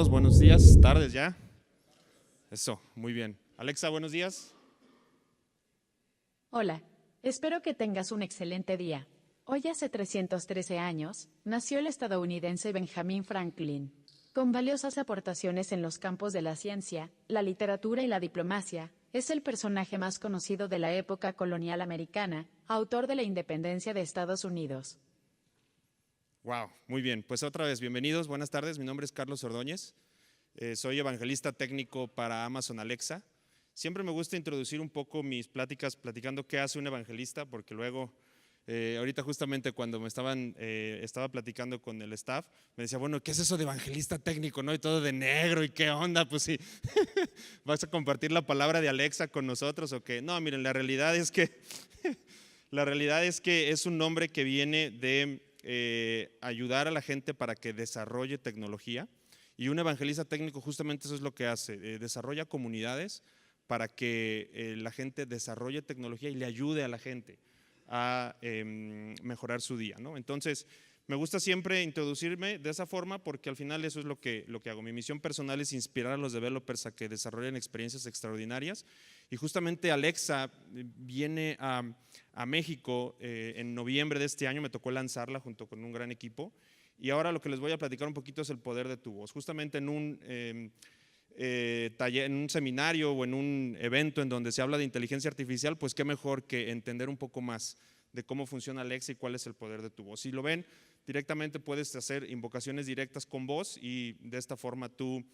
todos, buenos días, tardes ya. Eso, muy bien. Alexa, buenos días. Hola, espero que tengas un excelente día. Hoy hace 313 años, nació el estadounidense Benjamin Franklin. Con valiosas aportaciones en los campos de la ciencia, la literatura y la diplomacia, es el personaje más conocido de la época colonial americana, autor de la independencia de Estados Unidos. Wow, muy bien. Pues otra vez, bienvenidos, buenas tardes. Mi nombre es Carlos Ordóñez. Soy evangelista técnico para Amazon Alexa. Siempre me gusta introducir un poco mis pláticas platicando qué hace un evangelista, porque luego, ahorita justamente cuando estaba platicando con el staff, me decía, bueno, ¿qué es eso de evangelista técnico, no? Y todo de negro, ¿y qué onda? Pues sí, ¿vas a compartir la palabra de Alexa con nosotros o qué? No, miren, la realidad es que es un nombre que viene de ayudar a la gente para que desarrolle tecnología. Y un evangelista técnico justamente eso es lo que hace, desarrolla comunidades para que la gente desarrolle tecnología y le ayude a la gente a mejorar su día, ¿no? Entonces, me gusta siempre introducirme de esa forma porque al final eso es lo que hago. Mi misión personal es inspirar a los developers a que desarrollen experiencias extraordinarias. Y justamente Alexa viene a México en noviembre de este año, me tocó lanzarla junto con un gran equipo. Y ahora lo que les voy a platicar un poquito es el poder de tu voz. Justamente en un taller, en un seminario o en un evento en donde se habla de inteligencia artificial, pues qué mejor que entender un poco más de cómo funciona Alexa y cuál es el poder de tu voz. Si lo ven, directamente puedes hacer invocaciones directas con voz y de esta forma tú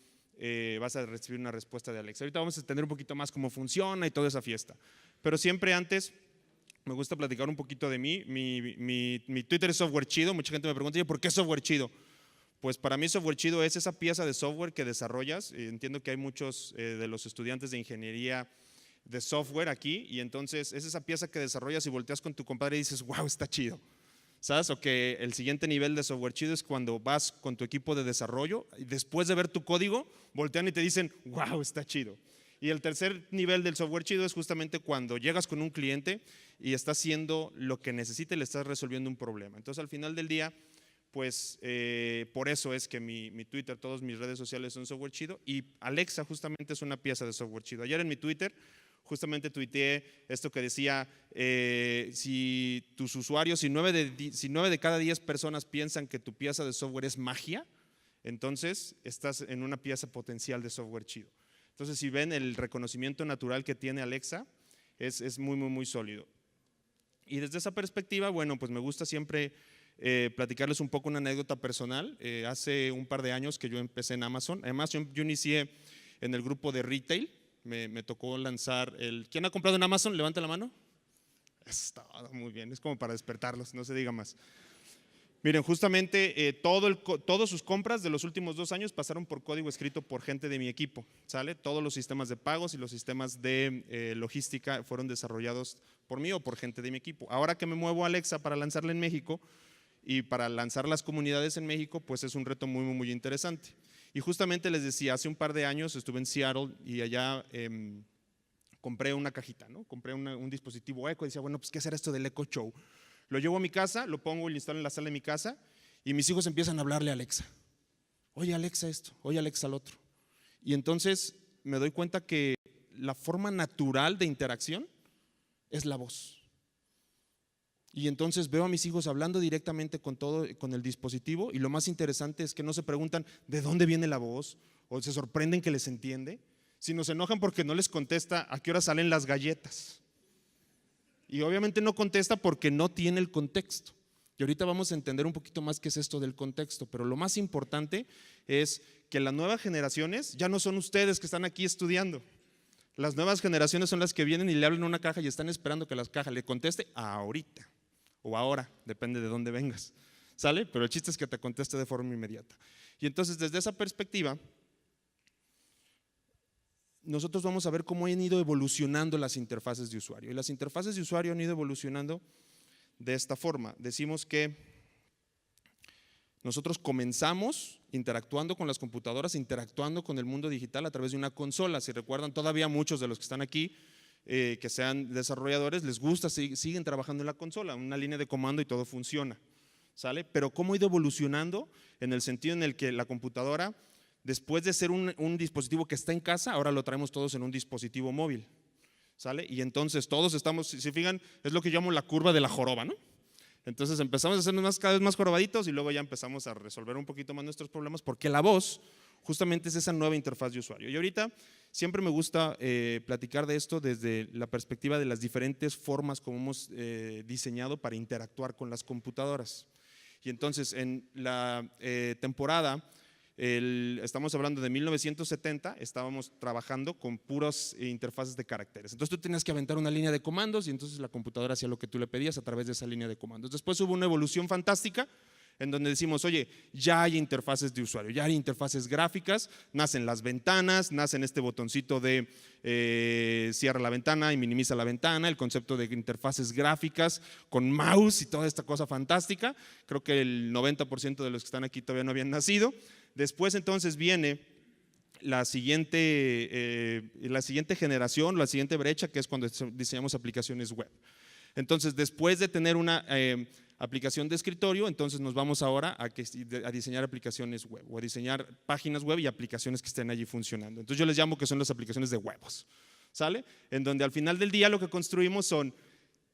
vas a recibir una respuesta de Alexa. Ahorita vamos a entender un poquito más cómo funciona y toda esa fiesta. Pero siempre antes me gusta platicar un poquito de mí. Mi Twitter es Software Chido. Mucha gente me pregunta, ¿por qué Software Chido? Pues para mí Software Chido es esa pieza de software que desarrollas. Entiendo que hay muchos de los estudiantes de ingeniería de software aquí y entonces es esa pieza que desarrollas y volteas con tu compadre y dices, wow, está chido. ¿Sabes? O que el siguiente nivel de Software Chido es cuando vas con tu equipo de desarrollo y después de ver tu código, voltean y te dicen, wow, está chido. Y el tercer nivel del Software Chido es justamente cuando llegas con un cliente y está haciendo lo que necesita y le estás resolviendo un problema. Entonces al final del día, pues por eso es que mi Twitter, todas mis redes sociales son Software Chido y Alexa justamente es una pieza de Software Chido. Ayer en mi Twitter justamente tuiteé esto que decía, si tus usuarios, si 9 de cada 10 personas piensan que tu pieza de software es magia, entonces estás en una pieza potencial de Software Chido. Entonces si ven el reconocimiento natural que tiene Alexa, es muy, muy, muy sólido. Y desde esa perspectiva, bueno, pues me gusta siempre platicarles un poco una anécdota personal. Hace un par de años que yo empecé en Amazon. Además, yo inicié en el grupo de retail. Me tocó lanzar ¿quién ha comprado en Amazon? Levanta la mano. Está muy bien, es como para despertarlos, no se diga más. Miren, justamente todas sus compras de los últimos 2 años pasaron por código escrito por gente de mi equipo, ¿sale? Todos los sistemas de pagos y los sistemas de logística fueron desarrollados por mí o por gente de mi equipo. Ahora que me muevo a Alexa para lanzarla en México y para lanzar las comunidades en México, pues es un reto muy, muy, muy interesante. Y justamente les decía, hace un par de años estuve en Seattle y allá compré una cajita, ¿no? Compré un dispositivo Echo y decía, bueno, pues ¿qué será esto del Echo Show? Lo llevo a mi casa, lo pongo y lo instalo en la sala de mi casa y mis hijos empiezan a hablarle a Alexa. Oye Alexa esto, oye Alexa lo otro. Y entonces me doy cuenta que la forma natural de interacción es la voz. Y entonces veo a mis hijos hablando directamente con el dispositivo y lo más interesante es que no se preguntan de dónde viene la voz o se sorprenden que les entiende, sino se enojan porque no les contesta a qué hora salen las galletas. Y obviamente no contesta porque no tiene el contexto. Y ahorita vamos a entender un poquito más qué es esto del contexto, pero lo más importante es que las nuevas generaciones ya no son ustedes que están aquí estudiando. Las nuevas generaciones son las que vienen y le hablan a una caja y están esperando que la caja le conteste ahorita o ahora, depende de dónde vengas, ¿sale? Pero el chiste es que te conteste de forma inmediata. Y entonces desde esa perspectiva, nosotros vamos a ver cómo han ido evolucionando las interfaces de usuario. Y las interfaces de usuario han ido evolucionando de esta forma. Decimos que nosotros comenzamos interactuando con las computadoras, interactuando con el mundo digital a través de una consola. Si recuerdan, todavía muchos de los que están aquí, que sean desarrolladores, les gusta, siguen trabajando en la consola, una línea de comando y todo funciona, ¿sale? Pero cómo ha ido evolucionando en el sentido en el que la computadora después de ser un dispositivo que está en casa, ahora lo traemos todos en un dispositivo móvil, ¿sale? Y entonces todos estamos, si se fijan, es lo que llamo la curva de la joroba, ¿no? Entonces empezamos a hacernos cada vez más jorobaditos y luego ya empezamos a resolver un poquito más nuestros problemas, porque la voz justamente es esa nueva interfaz de usuario. Y ahorita siempre me gusta platicar de esto desde la perspectiva de las diferentes formas como hemos diseñado para interactuar con las computadoras. Y entonces en la temporada, estamos hablando de 1970, estábamos trabajando con puras interfaces de caracteres. Entonces tú tenías que aventar una línea de comandos y entonces la computadora hacía lo que tú le pedías a través de esa línea de comandos. Después hubo una evolución fantástica en donde decimos, oye, ya hay interfaces de usuario, ya hay interfaces gráficas, nacen las ventanas, nacen este botoncito de cierra la ventana y minimiza la ventana, el concepto de interfaces gráficas con mouse y toda esta cosa fantástica. Creo que el 90% de los que están aquí todavía no habían nacido. Después entonces viene la siguiente generación, la siguiente brecha, que es cuando diseñamos aplicaciones web. Entonces, después de tener una aplicación de escritorio, entonces nos vamos ahora a diseñar aplicaciones web o a diseñar páginas web y aplicaciones que estén allí funcionando. Entonces yo les llamo que son las aplicaciones de huevos, ¿sale? En donde al final del día lo que construimos son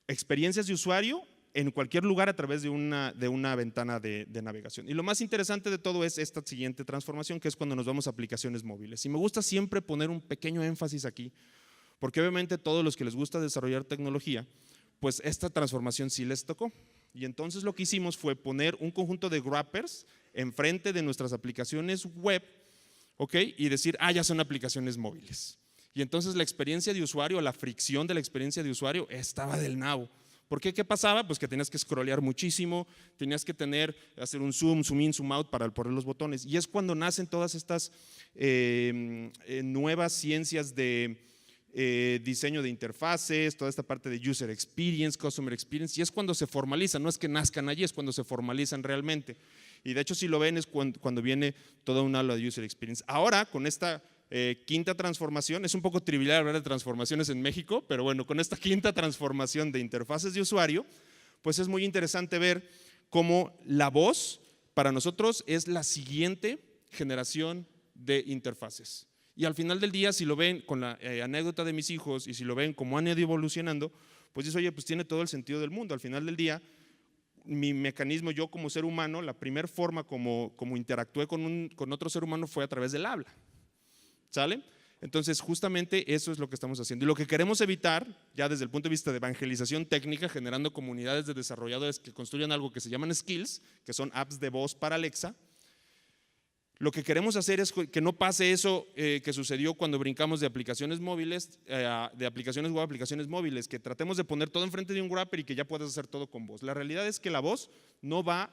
experiencias de usuario en cualquier lugar a través de una ventana de navegación. Y lo más interesante de todo es esta siguiente transformación, que es cuando nos vamos a aplicaciones móviles. Y me gusta siempre poner un pequeño énfasis aquí, porque obviamente todos los que les gusta desarrollar tecnología, pues esta transformación sí les tocó. Y entonces lo que hicimos fue poner un conjunto de wrappers enfrente de nuestras aplicaciones web, ¿ok? Y decir, ya son aplicaciones móviles. Y entonces la experiencia de usuario, la fricción de la experiencia de usuario estaba del nabo. ¿Por qué? ¿Qué pasaba? Pues que tenías que scrollear muchísimo, tenías que hacer un zoom, zoom in, zoom out para poner los botones. Y es cuando nacen todas estas nuevas ciencias de diseño de interfaces, toda esta parte de user experience, customer experience, y es cuando se formalizan, no es que nazcan allí, es cuando se formalizan realmente. Y de hecho, si lo ven, es cuando viene toda una ola de user experience. Ahora, con esta quinta transformación, es un poco trivial hablar de transformaciones en México, pero bueno, con esta quinta transformación de interfaces de usuario, pues es muy interesante ver cómo la voz para nosotros es la siguiente generación de interfaces. Y al final del día, si lo ven con la anécdota de mis hijos y si lo ven como han ido evolucionando, pues dices, oye, pues tiene todo el sentido del mundo. Al final del día, mi mecanismo, yo como ser humano, la primera forma como interactué con otro ser humano fue a través del habla. ¿Sale? Entonces, justamente eso es lo que estamos haciendo. Y lo que queremos evitar, ya desde el punto de vista de evangelización técnica, generando comunidades de desarrolladores que construyan algo que se llaman skills, que son apps de voz para Alexa, lo que queremos hacer es que no pase eso que sucedió cuando brincamos de aplicaciones móviles, de aplicaciones web a aplicaciones móviles, que tratemos de poner todo enfrente de un wrapper y que ya puedas hacer todo con voz. La realidad es que la voz no va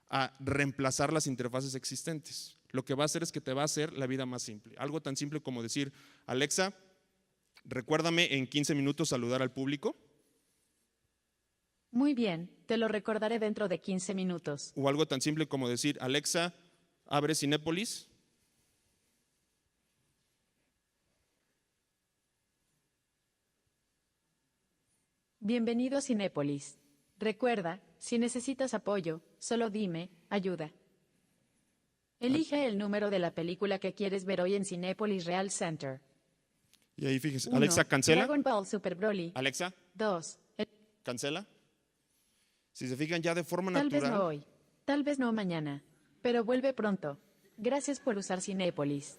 a reemplazar las interfaces existentes. Lo que va a hacer es que te va a hacer la vida más simple. Algo tan simple como decir, Alexa, recuérdame en 15 minutos saludar al público. Muy bien, te lo recordaré dentro de 15 minutos. O algo tan simple como decir, Alexa, abre Cinépolis. Bienvenido a Cinépolis. Recuerda, si necesitas apoyo, solo dime, ayuda. Elige el número de la película que quieres ver hoy en Cinépolis Real Center. Y ahí fíjese, 1, Alexa, cancela. Dragon Ball Super Broly. Alexa, 2. cancela. Si se fijan ya de forma Tal natural. vez no hoy, tal vez no mañana, pero vuelve pronto. Gracias por usar Cinépolis.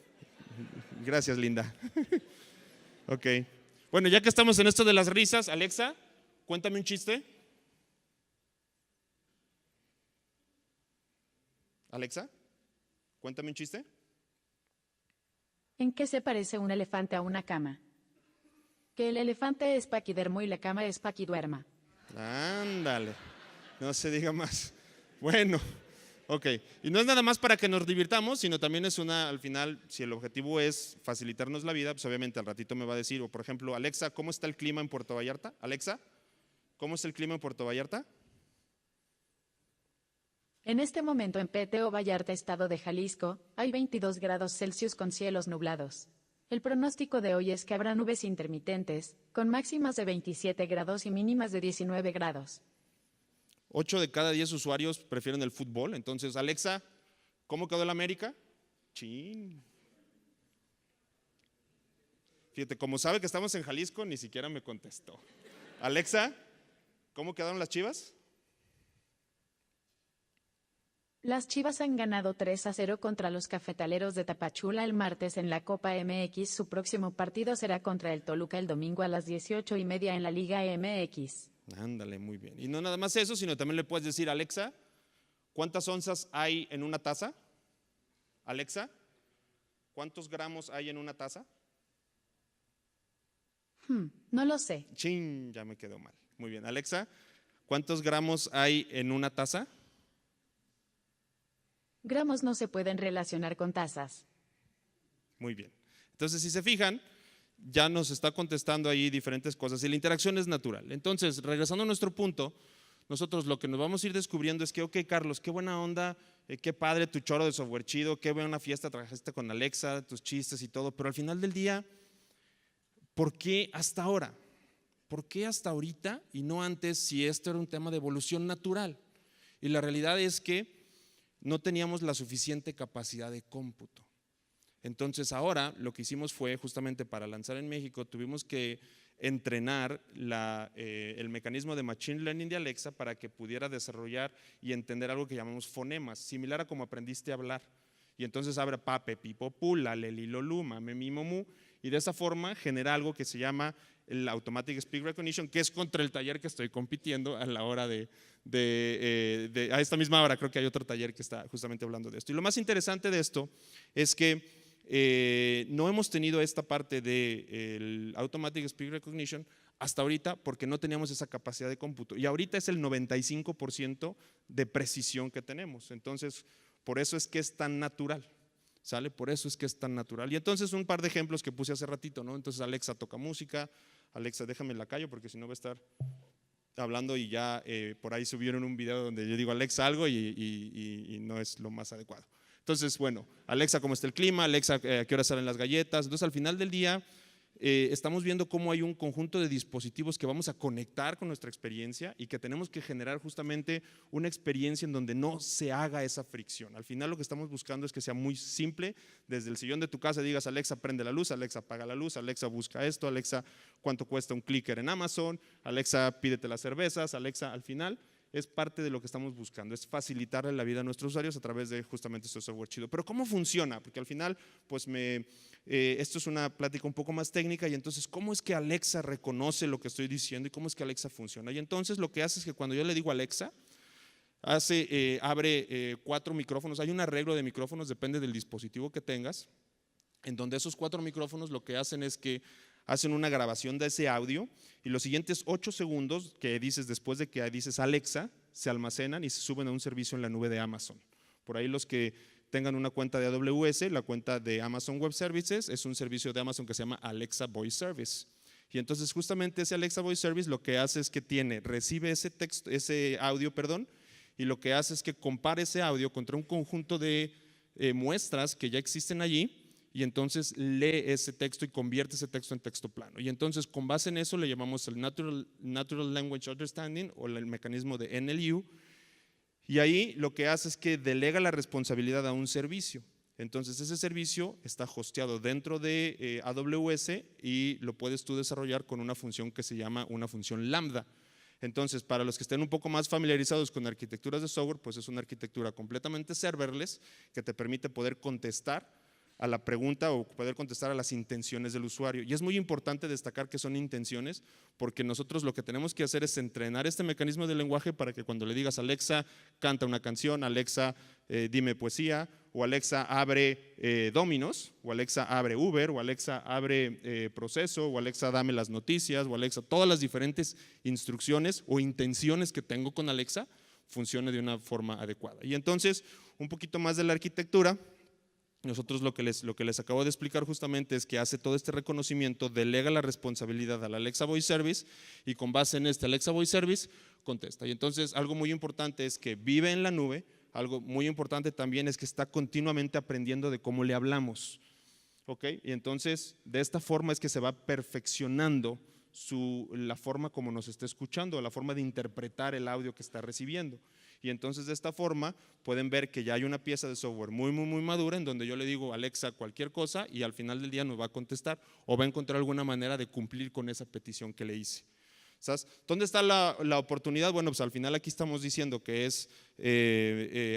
Gracias, linda. Ok. Bueno, ya que estamos en esto de las risas, Alexa, cuéntame un chiste. Alexa, cuéntame un chiste. ¿En qué se parece un elefante a una cama? Que el elefante es paquidermo y la cama es paquiduerma. Ándale, no se diga más. Bueno, ok. Y no es nada más para que nos divirtamos, sino también es al final, si el objetivo es facilitarnos la vida, pues obviamente al ratito me va a decir, o por ejemplo, Alexa, ¿cómo está el clima en Puerto Vallarta? Alexa, ¿cómo está el clima en Puerto Vallarta? En este momento en PTO Vallarta, estado de Jalisco, hay 22 grados Celsius con cielos nublados. El pronóstico de hoy es que habrá nubes intermitentes, con máximas de 27 grados y mínimas de 19 grados. 8 de cada 10 usuarios prefieren el fútbol. Entonces, Alexa, ¿cómo quedó el América? Chin. Fíjate, como sabe que estamos en Jalisco, ni siquiera me contestó. Alexa, ¿cómo quedaron las Chivas? Las Chivas han ganado 3-0 contra los Cafetaleros de Tapachula el martes en la Copa MX. Su próximo partido será contra el Toluca el domingo a las 18:30 en la Liga MX. Ándale, muy bien. Y no nada más eso, sino también le puedes decir, Alexa, ¿cuántas onzas hay en una taza? Alexa, ¿cuántos gramos hay en una taza? No lo sé. Chin, ya me quedó mal. Muy bien. Alexa, ¿cuántos gramos hay en una taza? Gramos no se pueden relacionar con tazas. Muy bien. Entonces, si se fijan, ya nos está contestando ahí diferentes cosas y la interacción es natural. Entonces, regresando a nuestro punto, nosotros lo que nos vamos a ir descubriendo es que, ok, Carlos, qué buena onda, qué padre tu choro de software chido, qué buena fiesta trabajaste con Alexa, tus chistes y todo, pero al final del día, ¿por qué hasta ahora? ¿Por qué hasta ahorita y no antes si esto era un tema de evolución natural? Y la realidad es que no teníamos la suficiente capacidad de cómputo. Entonces ahora lo que hicimos fue justamente para lanzar en México, tuvimos que entrenar el mecanismo de Machine Learning de Alexa para que pudiera desarrollar y entender algo que llamamos fonemas, similar a como aprendiste a hablar. Y entonces abre pape, pipo, pu, la, le, li, lo, lu, mame, mi, mo, mu, y de esa forma genera algo que se llama el Automatic Speech Recognition, que es contra el taller que estoy compitiendo a la hora a esta misma hora creo que hay otro taller que está justamente hablando de esto. Y lo más interesante de esto es que no hemos tenido esta parte del Automatic Speech Recognition hasta ahorita porque no teníamos esa capacidad de cómputo. Y ahorita es el 95% de precisión que tenemos. Entonces, por eso es que es tan natural. ¿Sale? Por eso es que es tan natural. Y entonces un par de ejemplos que puse hace ratito, ¿no? Entonces Alexa toca música, Alexa déjame la callo porque si no va a estar hablando y ya por ahí subieron un video donde yo digo Alexa algo y no es lo más adecuado. Entonces, bueno, Alexa, ¿cómo está el clima? Alexa, ¿a qué hora salen las galletas? Entonces al final del día estamos viendo cómo hay un conjunto de dispositivos que vamos a conectar con nuestra experiencia y que tenemos que generar justamente una experiencia en donde no se haga esa fricción. Al final lo que estamos buscando es que sea muy simple, desde el sillón de tu casa digas Alexa prende la luz, Alexa apaga la luz, Alexa busca esto, Alexa cuánto cuesta un clicker en Amazon, Alexa pídete las cervezas, Alexa al final es parte de lo que estamos buscando, es facilitarle la vida a nuestros usuarios a través de justamente este software chido. Pero ¿cómo funciona? Porque al final, pues esto es una plática un poco más técnica y entonces, ¿cómo es que Alexa reconoce lo que estoy diciendo y cómo es que Alexa funciona? Y entonces lo que hace es que cuando yo le digo Alexa, abre 4 micrófonos, hay un arreglo de micrófonos, depende del dispositivo que tengas, en donde esos 4 micrófonos lo que hacen es que hacen una grabación de ese audio y los siguientes 8 segundos que dices después de que dices Alexa se almacenan y se suben a un servicio en la nube de Amazon. Por ahí los que tengan una cuenta de AWS, la cuenta de Amazon Web Services es un servicio de Amazon que se llama Alexa Voice Service. Y entonces justamente ese Alexa Voice Service lo que hace es que recibe ese audio, y lo que hace es que compara ese audio contra un conjunto de muestras que ya existen allí y entonces lee ese texto y convierte ese texto en texto plano. Y entonces con base en eso le llamamos el Natural Language Understanding o el mecanismo de NLU. Y ahí lo que hace es que delega la responsabilidad a un servicio. Entonces ese servicio está hosteado dentro de AWS y lo puedes tú desarrollar con una función que se llama una función lambda. Entonces, para los que estén un poco más familiarizados con arquitecturas de software, pues es una arquitectura completamente serverless que te permite poder contestar a la pregunta o poder contestar a las intenciones del usuario. Y es muy importante destacar que son intenciones porque nosotros lo que tenemos que hacer es entrenar este mecanismo de lenguaje para que cuando le digas Alexa, canta una canción, Alexa, dime poesía, o Alexa, abre Domino's, o Alexa, abre Uber, o Alexa, abre Proceso, o Alexa, dame las noticias, o Alexa, todas las diferentes instrucciones o intenciones que tengo con Alexa funcione de una forma adecuada. Y entonces, un poquito más de la arquitectura. Nosotros lo que les acabo de explicar justamente es que hace todo este reconocimiento, delega la responsabilidad al Alexa Voice Service y con base en este Alexa Voice Service contesta. Y entonces algo muy importante es que vive en la nube, algo muy importante también es que está continuamente aprendiendo de cómo le hablamos. ¿Ok? Y entonces de esta forma es que se va perfeccionando la forma como nos está escuchando, la forma de interpretar el audio que está recibiendo. Y entonces de esta forma pueden ver que ya hay una pieza de software muy madura en donde yo le digo Alexa cualquier cosa y al final del día nos va a contestar o va a encontrar alguna manera de cumplir con esa petición que le hice. ¿Sabes? ¿Dónde está la oportunidad? Bueno, pues al final aquí estamos diciendo que es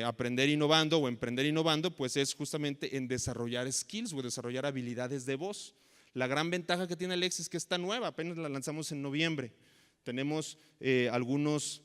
aprender innovando o emprender innovando, pues es justamente en desarrollar skills o desarrollar habilidades de voz. La gran ventaja que tiene Alexa es que está nueva, apenas la lanzamos en noviembre. Tenemos algunos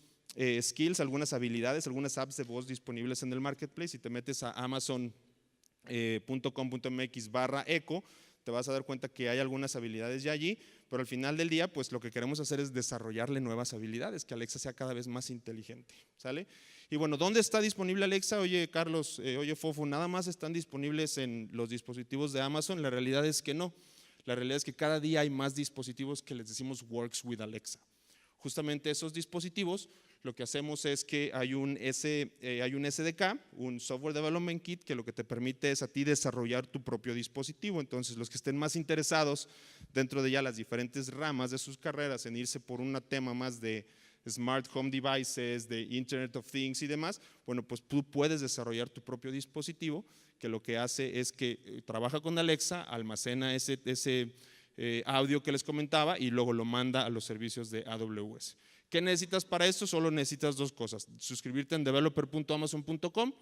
skills, algunas habilidades, algunas apps de voz disponibles en el marketplace. Si te metes a amazon.com.mx/eco, te vas a dar cuenta que hay algunas habilidades ya allí, pero al final del día, pues lo que queremos hacer es desarrollarle nuevas habilidades, que Alexa sea cada vez más inteligente, ¿sale? Y bueno, ¿dónde está disponible Alexa? Oye, Carlos, oye, Fofo, ¿nada más están disponibles en los dispositivos de Amazon? La realidad es que no. La realidad es que cada día hay más dispositivos que les decimos Works with Alexa. Justamente esos dispositivos, lo que hacemos es que hay un SDK, un Software Development Kit, que lo que te permite es a ti desarrollar tu propio dispositivo. Entonces, los que estén más interesados dentro de ya las diferentes ramas de sus carreras en irse por un tema más de Smart Home Devices, de Internet of Things y demás, bueno, pues tú puedes desarrollar tu propio dispositivo, que lo que hace es que trabaja con Alexa, almacena ese audio que les comentaba y luego lo manda a los servicios de AWS. ¿Qué necesitas para esto? Solo necesitas dos cosas: suscribirte en developer.amazon.com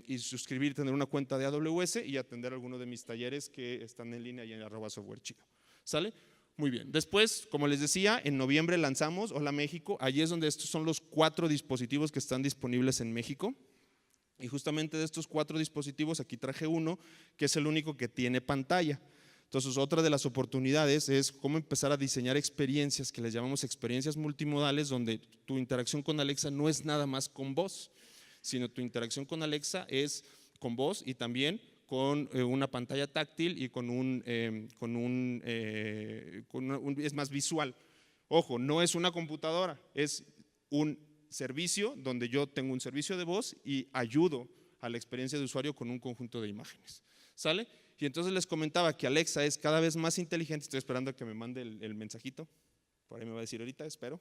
y suscribirte, tener una cuenta de AWS y atender alguno de mis talleres que están en línea y en @softwarechido. ¿Sale? Muy bien. Después, como les decía, en noviembre lanzamos Hola México. Allí es donde estos son los 4 dispositivos que están disponibles en México. Y justamente de estos 4 dispositivos, aquí traje uno, que es el único que tiene pantalla. Entonces, otra de las oportunidades es cómo empezar a diseñar experiencias que les llamamos experiencias multimodales, donde tu interacción con Alexa no es nada más con voz, sino tu interacción con Alexa es con voz y también con una pantalla táctil y es más visual. Ojo, no es una computadora, es un servicio donde yo tengo un servicio de voz y ayudo a la experiencia de usuario con un conjunto de imágenes. ¿Sale? Y entonces les comentaba que Alexa es cada vez más inteligente. Estoy esperando a que me mande el mensajito. Por ahí me va a decir ahorita, espero.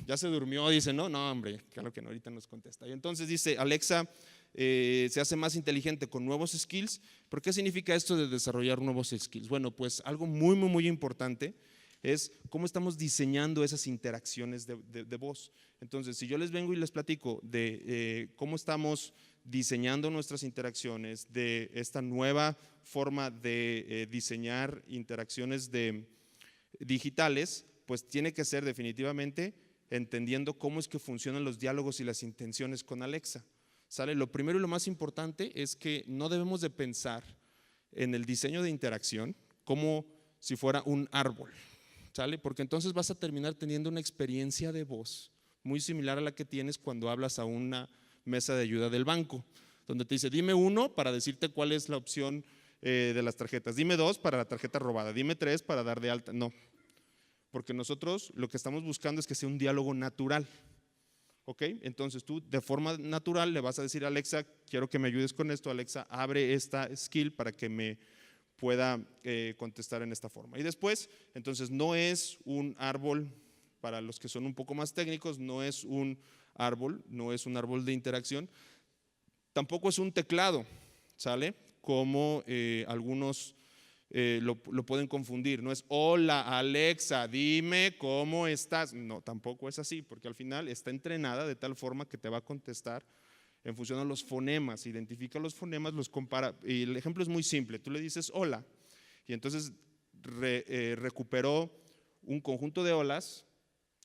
Ya se durmió, dice, no, hombre, claro que no, ahorita nos contesta. Y entonces dice, Alexa se hace más inteligente con nuevos skills. ¿Por qué significa esto de desarrollar nuevos skills? Bueno, pues algo muy importante es cómo estamos diseñando esas interacciones de voz. Entonces, si yo les vengo y les platico de cómo estamos diseñando nuestras interacciones, de esta nueva forma de diseñar interacciones digitales, pues tiene que ser definitivamente entendiendo cómo es que funcionan los diálogos y las intenciones con Alexa. ¿Sale? Lo primero y lo más importante es que no debemos de pensar en el diseño de interacción como si fuera un árbol, ¿sale? Porque entonces vas a terminar teniendo una experiencia de voz muy similar a la que tienes cuando hablas a una mesa de ayuda del banco, donde te dice, dime 1 para decirte cuál es la opción de las tarjetas, dime 2 para la tarjeta robada, dime 3 para dar de alta. No, porque nosotros lo que estamos buscando es que sea un diálogo natural. ¿Ok? Entonces tú de forma natural le vas a decir a Alexa, quiero que me ayudes con esto. Alexa, abre esta skill para que me pueda contestar en esta forma. Y después, entonces no es un árbol, para los que son un poco más técnicos, no es un árbol de interacción, tampoco es un teclado, ¿sale? Como algunos lo pueden confundir. No es hola Alexa, dime cómo estás. No, tampoco es así, porque al final está entrenada de tal forma que te va a contestar en función de los fonemas, identifica los fonemas, los compara. Y el ejemplo es muy simple, tú le dices hola y entonces recuperó un conjunto de olas,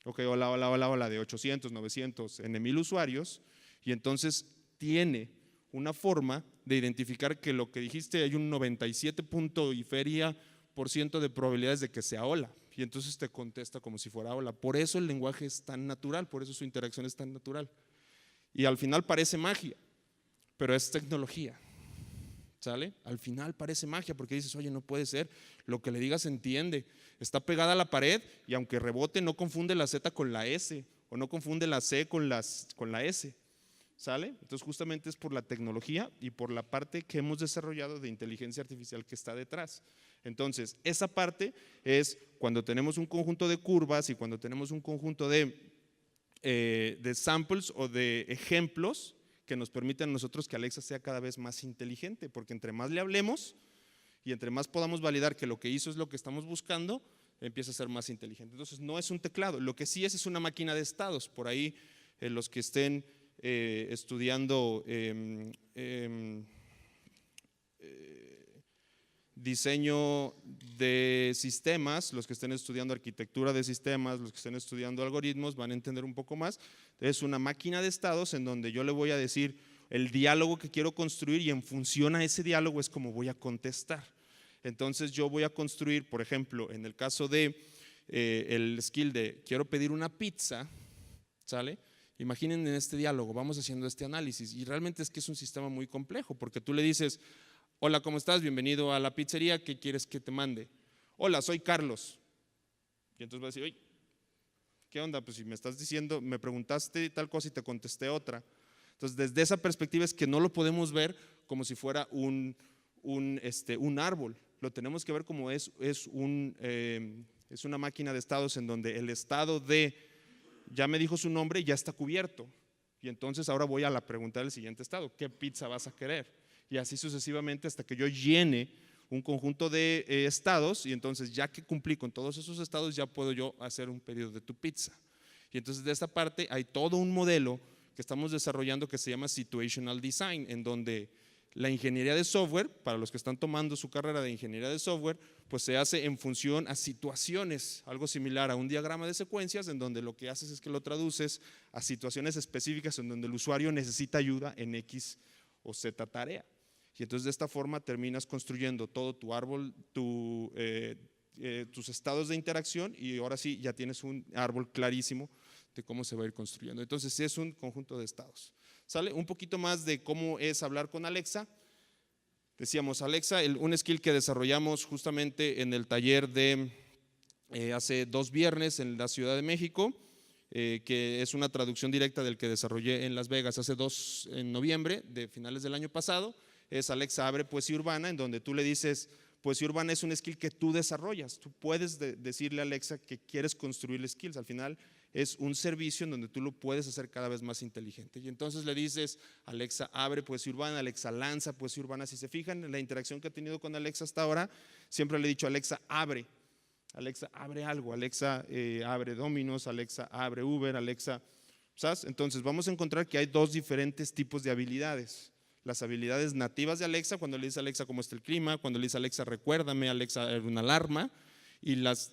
ok, hola de 800, 900, en 1000 usuarios, y entonces tiene una forma de identificar que lo que dijiste hay un 97 punto y feria % de probabilidades de que sea hola, y entonces te contesta como si fuera hola. Por eso el lenguaje es tan natural, por eso su interacción es tan natural. Y al final parece magia, pero es tecnología, ¿sale? Al final parece magia porque dices, oye, no puede ser, lo que le digas se entiende, está pegada a la pared y aunque rebote no confunde la Z con la S o no confunde la C con la S, ¿sale? Entonces justamente es por la tecnología y por la parte que hemos desarrollado de inteligencia artificial que está detrás. Entonces esa parte es cuando tenemos un conjunto de curvas y cuando tenemos un conjunto de de samples o de ejemplos que nos permiten a nosotros que Alexa sea cada vez más inteligente, porque entre más le hablemos y entre más podamos validar que lo que hizo es lo que estamos buscando, empieza a ser más inteligente. Entonces no es un teclado, lo que sí es una máquina de estados. Por ahí los que estén estudiando diseño de sistemas, los que estén estudiando arquitectura de sistemas, los que estén estudiando algoritmos van a entender un poco más. Es una máquina de estados en donde yo le voy a decir el diálogo que quiero construir y en función a ese diálogo es como voy a contestar. Entonces yo voy a construir, por ejemplo, en el caso de el skill de quiero pedir una pizza, ¿sale? Imaginen en este diálogo, vamos haciendo este análisis y realmente es que es un sistema muy complejo porque tú le dices, hola, ¿cómo estás? Bienvenido a la pizzería, ¿qué quieres que te mande? Hola, soy Carlos. Y entonces va a decir, oye, ¿qué onda? Pues si me estás diciendo, me preguntaste tal cosa y te contesté otra. Entonces desde esa perspectiva es que no lo podemos ver como si fuera un árbol, lo tenemos que ver como es una máquina de estados en donde el estado de ya me dijo su nombre, ya está cubierto. Y entonces ahora voy a la pregunta del siguiente estado, ¿qué pizza vas a querer? Y así sucesivamente hasta que yo llene un conjunto de estados y entonces ya que cumplí con todos esos estados ya puedo yo hacer un pedido de tu pizza. Y entonces de esta parte hay todo un modelo que estamos desarrollando que se llama Situational Design, en donde la ingeniería de software, para los que están tomando su carrera de ingeniería de software, pues se hace en función a situaciones, algo similar a un diagrama de secuencias en donde lo que haces es que lo traduces a situaciones específicas en donde el usuario necesita ayuda en X o Z tarea. Y entonces de esta forma terminas construyendo todo tu árbol, tus estados de interacción y ahora sí ya tienes un árbol clarísimo de cómo se va a ir construyendo. Entonces es un conjunto de estados. ¿Sale? Un poquito más de cómo es hablar con Alexa. Decíamos, Alexa, un skill que desarrollamos justamente en el taller de hace 2 viernes en la Ciudad de México, que es una traducción directa del que desarrollé en Las Vegas hace 2 en noviembre de finales del año pasado, es Alexa abre poesía urbana, en donde tú le dices, poesía urbana es un skill que tú desarrollas, tú puedes decirle a Alexa que quieres construir skills, al final es un servicio en donde tú lo puedes hacer cada vez más inteligente. Y entonces le dices, Alexa abre poesía urbana, Alexa lanza poesía urbana. Si se fijan en la interacción que he tenido con Alexa hasta ahora, siempre le he dicho, Alexa abre algo, Alexa abre Domino's, Alexa abre Uber, Alexa, ¿sabes? Entonces vamos a encontrar que hay 2 diferentes tipos de habilidades. Las habilidades nativas de Alexa, cuando le dice a Alexa cómo está el clima, cuando le dice a Alexa recuérdame, Alexa una alarma, y las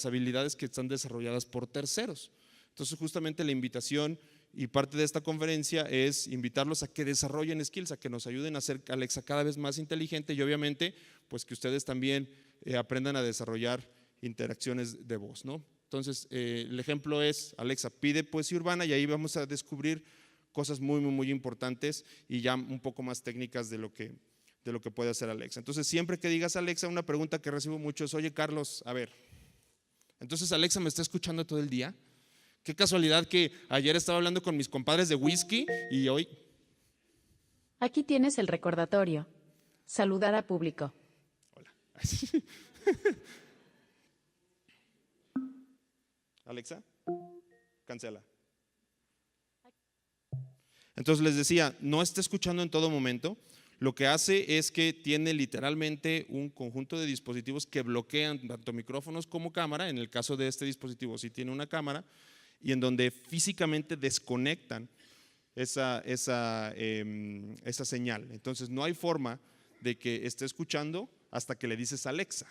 habilidades que están desarrolladas por terceros. Entonces justamente la invitación y parte de esta conferencia es invitarlos a que desarrollen skills, a que nos ayuden a hacer Alexa cada vez más inteligente y obviamente pues que ustedes también aprendan a desarrollar interacciones de voz, ¿no? Entonces el ejemplo es Alexa pide poesía urbana y ahí vamos a descubrir cosas muy, muy, muy importantes y ya un poco más técnicas de lo que puede hacer Alexa. Entonces siempre que digas Alexa, una pregunta que recibo mucho es, oye Carlos, a ver, entonces Alexa me está escuchando todo el día. Qué casualidad que ayer estaba hablando con mis compadres de whisky y hoy… Aquí tienes el recordatorio. Saludar a público. Hola. Alexa, cancela. Entonces les decía, no está escuchando en todo momento, lo que hace es que tiene literalmente un conjunto de dispositivos que bloquean tanto micrófonos como cámara, en el caso de este dispositivo sí tiene una cámara, y en donde físicamente desconectan esa señal. Entonces no hay forma de que esté escuchando hasta que le dices Alexa.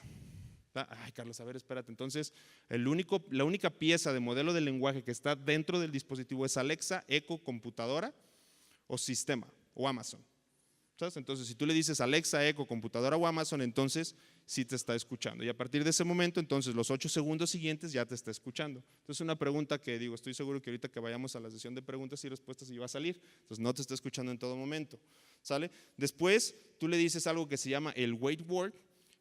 Ay, Carlos, a ver, espérate. Entonces, la única pieza de modelo de lenguaje que está dentro del dispositivo es Alexa, Echo, computadora o sistema o Amazon. ¿Sabes? Entonces, si tú le dices Alexa, Echo, computadora o Amazon, entonces sí te está escuchando. Y a partir de ese momento, entonces los 8 segundos siguientes ya te está escuchando. Entonces, una pregunta que digo, estoy seguro que ahorita que vayamos a la sesión de preguntas y respuestas iba a salir. Entonces, no te está escuchando en todo momento. ¿Sale? Después, tú le dices algo que se llama el wait word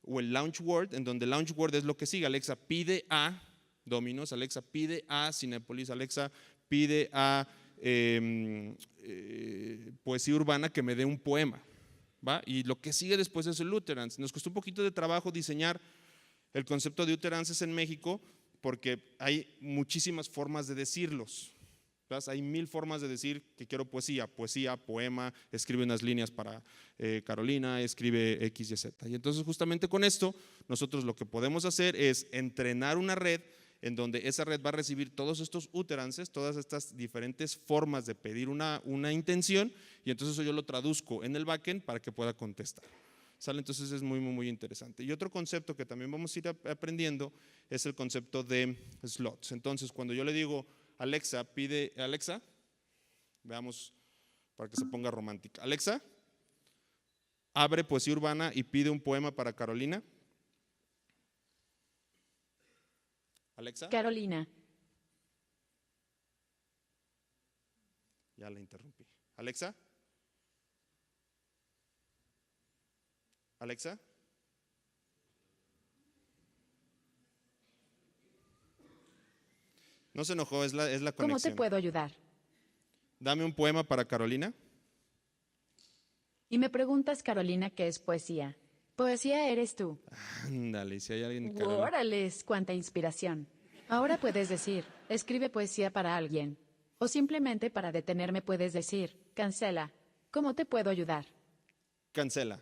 o el launch word, en donde launch word es lo que sigue. Alexa pide a Domino's, Alexa pide a Cinépolis, Alexa pide a poesía urbana que me dé un poema, ¿va? Y lo que sigue después es el utterance. Nos costó un poquito de trabajo diseñar el concepto de utterances en México porque hay muchísimas formas de decirlos, Hay 1000 formas de decir que quiero poesía, poema, escribe unas líneas para Carolina, escribe X, Y, Z. Y entonces justamente con esto nosotros lo que podemos hacer es entrenar una red en donde esa red va a recibir todos estos utterances, todas estas diferentes formas de pedir una intención, y entonces eso yo lo traduzco en el backend para que pueda contestar. ¿Sale? Entonces es muy interesante. Y otro concepto que también vamos a ir aprendiendo es el concepto de slots. Entonces cuando yo le digo Alexa, veamos para que se ponga romántica. Alexa, abre poesía urbana y pide un poema para Carolina. Alexa. Carolina. Ya la interrumpí. Alexa. Alexa. No se enojó, es la conexión. ¿Cómo te puedo ayudar? Dame un poema para Carolina. Y me preguntas, Carolina, ¿qué es poesía? Poesía eres tú. Ándale, si hay alguien, Carolina. ¡Órales! ¡Cuánta inspiración! Ahora puedes decir, escribe poesía para alguien. O simplemente para detenerme puedes decir, cancela. ¿Cómo te puedo ayudar? Cancela.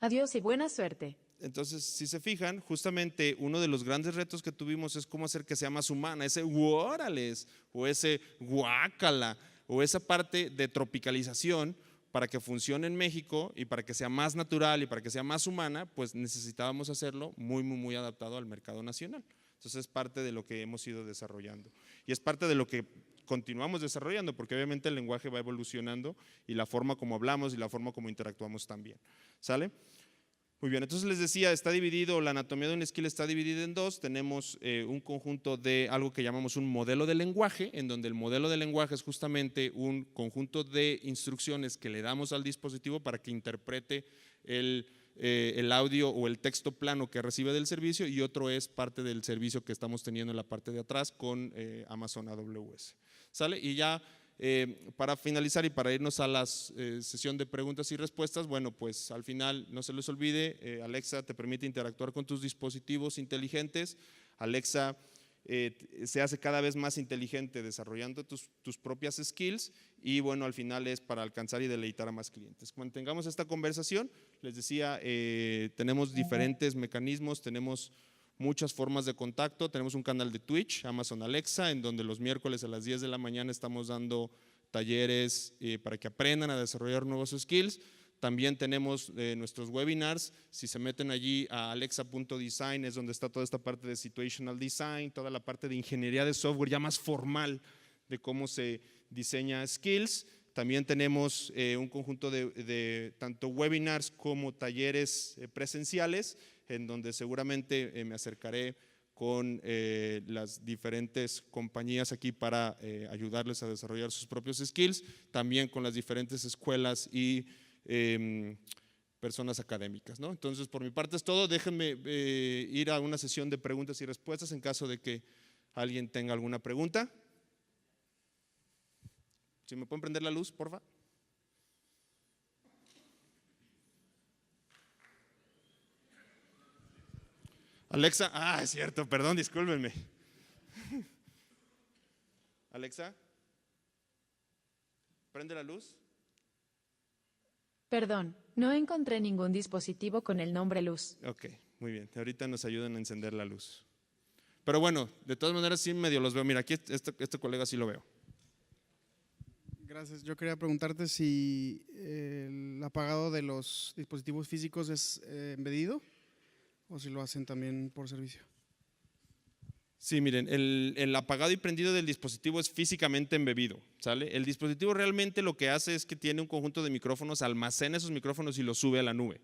Adiós y buena suerte. Entonces, si se fijan, justamente uno de los grandes retos que tuvimos es cómo hacer que sea más humana, ese órales, o ese guácala, o esa parte de tropicalización para que funcione en México y para que sea más natural y para que sea más humana, pues necesitábamos hacerlo muy adaptado al mercado nacional. Entonces es parte de lo que hemos ido desarrollando y es parte de lo que continuamos desarrollando, porque obviamente el lenguaje va evolucionando y la forma como hablamos y la forma como interactuamos también. ¿Sale? Muy bien, entonces les decía, está dividido, la anatomía de un skill está dividida en dos. Tenemos un conjunto de algo que llamamos un modelo de lenguaje, en donde el modelo de lenguaje es justamente un conjunto de instrucciones que le damos al dispositivo para que interprete el audio o el texto plano que recibe del servicio, y otro es parte del servicio que estamos teniendo en la parte de atrás con Amazon AWS. ¿Sale? Y ya para finalizar y para irnos a la sesión de preguntas y respuestas, bueno, pues al final no se les olvide, Alexa te permite interactuar con tus dispositivos inteligentes. Alexa se hace cada vez más inteligente desarrollando tus propias skills, y bueno, al final es para alcanzar y deleitar a más clientes. Cuando tengamos esta conversación, les decía, tenemos diferentes mecanismos, tenemos muchas formas de contacto. Tenemos un canal de Twitch, Amazon Alexa, en donde los miércoles a las 10 de la mañana estamos dando talleres para que aprendan a desarrollar nuevos skills. También tenemos nuestros webinars. Si se meten allí a alexa.design, es donde está toda esta parte de situational design, toda la parte de ingeniería de software ya más formal de cómo se diseña skills. También tenemos un conjunto de tanto webinars como talleres presenciales, en donde seguramente me acercaré con las diferentes compañías aquí para ayudarles a desarrollar sus propios skills, también con las diferentes escuelas y personas académicas, ¿no? Entonces, por mi parte es todo. Déjenme ir a una sesión de preguntas y respuestas en caso de que alguien tenga alguna pregunta. Si me pueden prender la luz, porfa. Alexa, es cierto, perdón, discúlpenme. Alexa, prende la luz. Perdón, no encontré ningún dispositivo con el nombre luz. Ok, muy bien, ahorita nos ayudan a encender la luz. Pero bueno, de todas maneras sí medio los veo. Mira, aquí este colega sí lo veo. Gracias. Yo quería preguntarte si el apagado de los dispositivos físicos es embedido o si lo hacen también por servicio. Sí, miren, el apagado y prendido del dispositivo es físicamente embebido, ¿sale? El dispositivo realmente lo que hace es que tiene un conjunto de micrófonos, almacena esos micrófonos y los sube a la nube,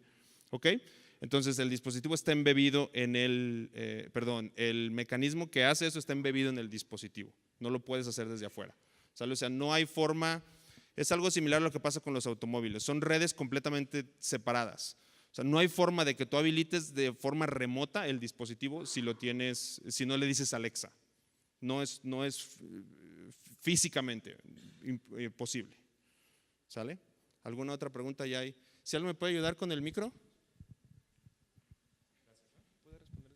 ¿ok? Entonces el dispositivo está embebido en el mecanismo que hace eso está embebido en el dispositivo, no lo puedes hacer desde afuera, ¿sale? O sea, no hay forma, es algo similar a lo que pasa con los automóviles, son redes completamente separadas. O sea, no hay forma de que tú habilites de forma remota el dispositivo si si no le dices Alexa. No es físicamente posible. ¿Sale? ¿Alguna otra pregunta ya hay? ¿Si alguien me puede ayudar con el micro? ¿Puede responder?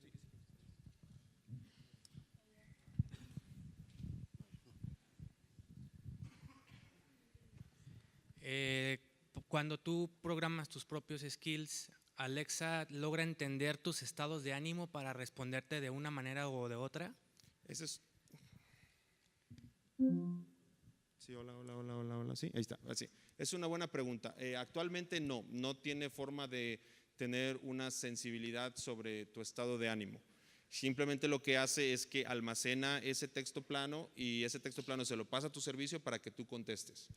Cuando tú programas tus propios skills, ¿Alexa logra entender tus estados de ánimo para responderte de una manera o de otra? Ese es… Sí, hola, sí, ahí está, así. Es una buena pregunta. Actualmente no tiene forma de tener una sensibilidad sobre tu estado de ánimo. Simplemente lo que hace es que almacena ese texto plano y ese texto plano se lo pasa a tu servicio para que tú contestes.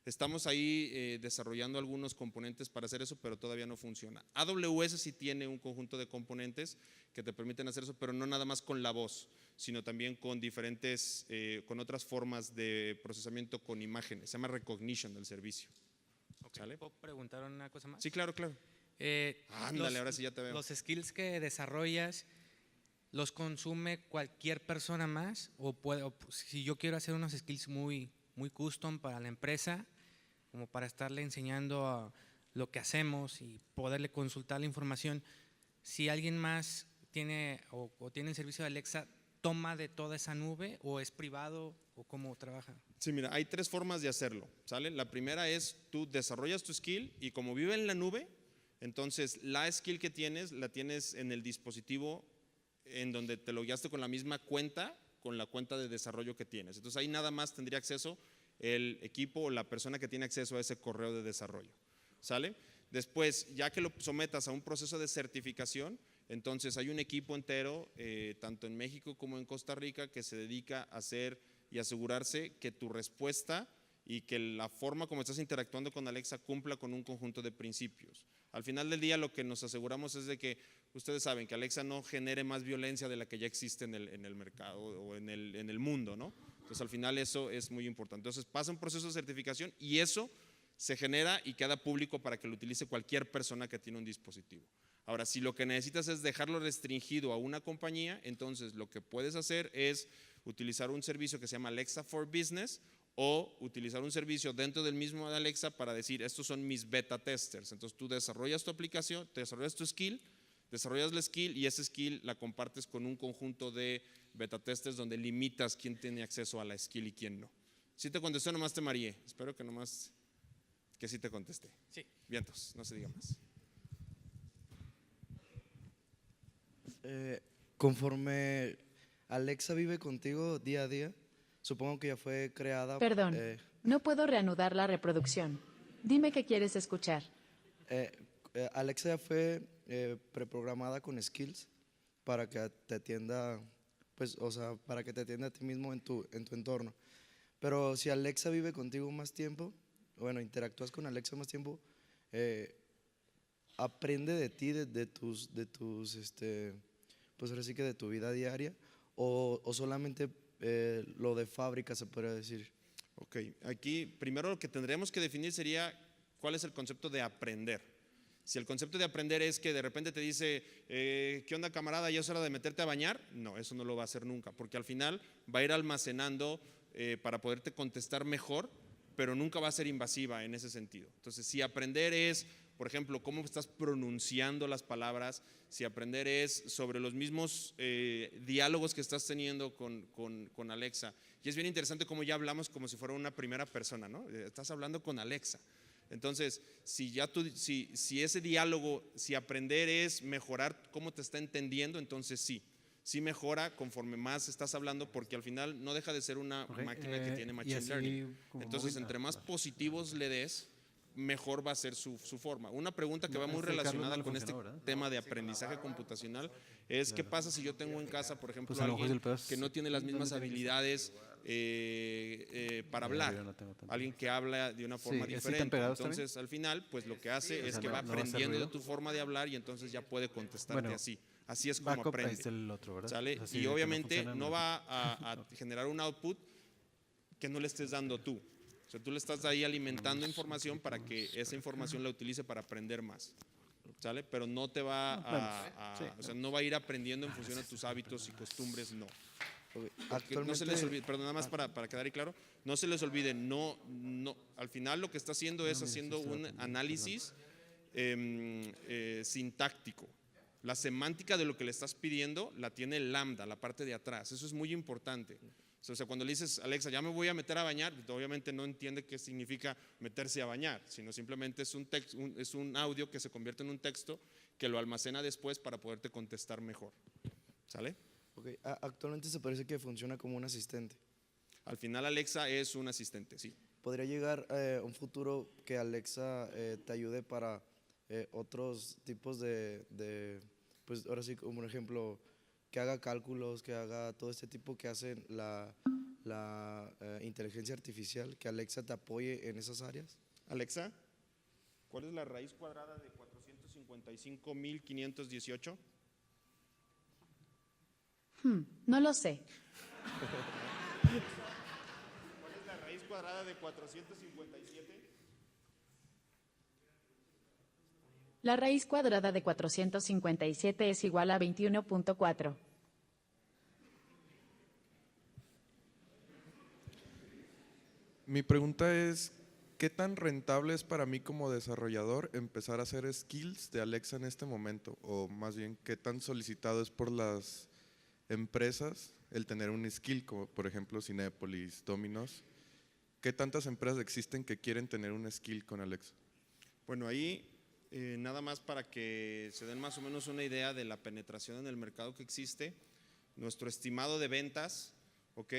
Estamos ahí desarrollando algunos componentes para hacer eso, pero todavía no funciona. AWS sí tiene un conjunto de componentes que te permiten hacer eso, pero no nada más con la voz, sino también con diferentes, con otras formas de procesamiento con imágenes. Se llama recognition del servicio. Okay. ¿Puedo preguntar una cosa más? Sí, claro. Ándale, ahora sí ya te veo. ¿Los skills que desarrollas los consume cualquier persona más? O si yo quiero hacer unos skills muy custom para la empresa, como para estarle enseñando lo que hacemos y poderle consultar la información, si alguien más tiene o tiene el servicio de Alexa, ¿toma de toda esa nube o es privado o cómo trabaja? Sí, mira, hay 3 formas de hacerlo, ¿sale? La primera es tú desarrollas tu skill y como vive en la nube, entonces la skill que tienes la tienes en el dispositivo en donde te logueaste con la misma cuenta, con la cuenta de desarrollo que tienes. Entonces ahí nada más tendría acceso el equipo o la persona que tiene acceso a ese correo de desarrollo, ¿sale? Después, ya que lo sometas a un proceso de certificación, entonces hay un equipo entero, tanto en México como en Costa Rica, que se dedica a hacer y asegurarse que tu respuesta y que la forma como estás interactuando con Alexa cumpla con un conjunto de principios. Al final del día lo que nos aseguramos es de que ustedes saben que Alexa no genere más violencia de la que ya existe en el mercado o en el mundo, ¿no? Entonces al final eso es muy importante. Entonces pasa un proceso de certificación y eso se genera y queda público para que lo utilice cualquier persona que tiene un dispositivo. Ahora, si lo que necesitas es dejarlo restringido a una compañía, entonces lo que puedes hacer es utilizar un servicio que se llama Alexa for Business o utilizar un servicio dentro del mismo de Alexa para decir, estos son mis beta testers. Entonces tú desarrollas tu aplicación, te desarrollas tu skill, desarrollas la skill y esa skill la compartes con un conjunto de beta testers donde limitas quién tiene acceso a la skill y quién no. Si te contesté, nomás te mareé. Espero que sí te contesté. Sí. Vientos, no se diga más. Conforme Alexa vive contigo día a día, supongo que ya fue creada… Perdón, no puedo reanudar la reproducción. Dime qué quieres escuchar. Alexa ya fue preprogramada con skills para que te atienda, pues, o sea, para que te atienda a ti mismo en tu entorno. Pero si Alexa vive contigo más tiempo, bueno, interactúas con Alexa más tiempo, aprende de ti, de tus pues ahora sí que de tu vida diaria, o solamente lo de fábrica se podría decir. Ok, aquí primero lo que tendríamos que definir sería cuál es el concepto de aprender. Si el concepto de aprender es que de repente te dice, ¿qué onda camarada? ¿Ya es hora de meterte a bañar? No, eso no lo va a hacer nunca, porque al final va a ir almacenando para poderte contestar mejor, pero nunca va a ser invasiva en ese sentido. Entonces, si aprender es, por ejemplo, cómo estás pronunciando las palabras, si aprender es sobre los mismos diálogos que estás teniendo con Alexa. Y es bien interesante cómo ya hablamos como si fuera una primera persona, ¿no? Estás hablando con Alexa. Entonces, si ese diálogo, si aprender es mejorar cómo te está entendiendo, entonces sí mejora conforme más estás hablando, porque al final no deja de ser una máquina que tiene machine learning. Entonces, entre más positivos le des, mejor va a ser su forma. Una pregunta que va muy relacionada con este tema de aprendizaje computacional es ¿qué pasa si yo tengo en casa, por ejemplo, alguien que no tiene las mismas habilidades para hablar? Alguien que habla de una forma diferente. Entonces, al final, pues lo que hace es que va aprendiendo de tu forma de hablar y entonces ya puede contestarte así. Así es como aprende. ¿Sale? Y obviamente no va a generar un output que no le estés dando tú. O sea, tú le estás ahí alimentando información para que esa información la utilice para aprender más, ¿sale? Pero no te va o sea, no va a ir aprendiendo en función de tus hábitos y costumbres, no. No se les olvide, perdón, nada más para quedar ahí claro, no se les olvide, al final lo que está haciendo es haciendo un análisis sintáctico. La semántica de lo que le estás pidiendo la tiene el lambda, la parte de atrás, eso es muy importante. O O sea, cuando le dices, Alexa, ya me voy a meter a bañar, obviamente no entiende qué significa meterse a bañar, sino simplemente es un audio que se convierte en un texto que lo almacena después para poderte contestar mejor. ¿Sale? Ok, actualmente se parece que funciona como un asistente. Al final Alexa es un asistente, sí. ¿Podría llegar un futuro que Alexa te ayude para otros tipos pues ahora sí, como por ejemplo, que haga cálculos, que haga todo este tipo que hacen la inteligencia artificial, que Alexa te apoye en esas áreas? Alexa, ¿cuál es la raíz cuadrada de 455.518? No lo sé. ¿Cuál es la raíz cuadrada de 457? La raíz cuadrada de 457 es igual a 21.4. Mi pregunta es, ¿qué tan rentable es para mí como desarrollador empezar a hacer skills de Alexa en este momento? O más bien, ¿qué tan solicitado es por las empresas el tener un skill, como por ejemplo Cinépolis, Domino's? ¿Qué tantas empresas existen que quieren tener un skill con Alexa? Bueno, ahí nada más para que se den más o menos una idea de la penetración en el mercado que existe, nuestro estimado de ventas, ¿ok?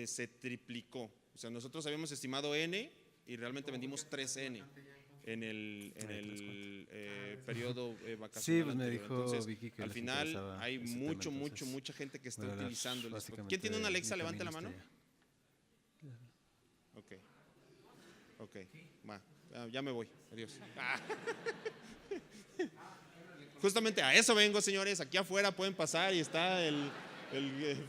Se triplicó. O sea, nosotros habíamos estimado N y realmente vendimos 3N en el periodo vacacional. Sí, pues me anterior. dijo Entonces, Vicky que al les final interesaba hay ese tema, entonces mucha gente que está voy a hablar utilizando el dispositivo. básicamente ¿Quién tiene una de Alexa? mi Levante la camino mano. hasta allá. Ok, va, ya me voy, adiós. Justamente a eso vengo, señores, aquí afuera pueden pasar y está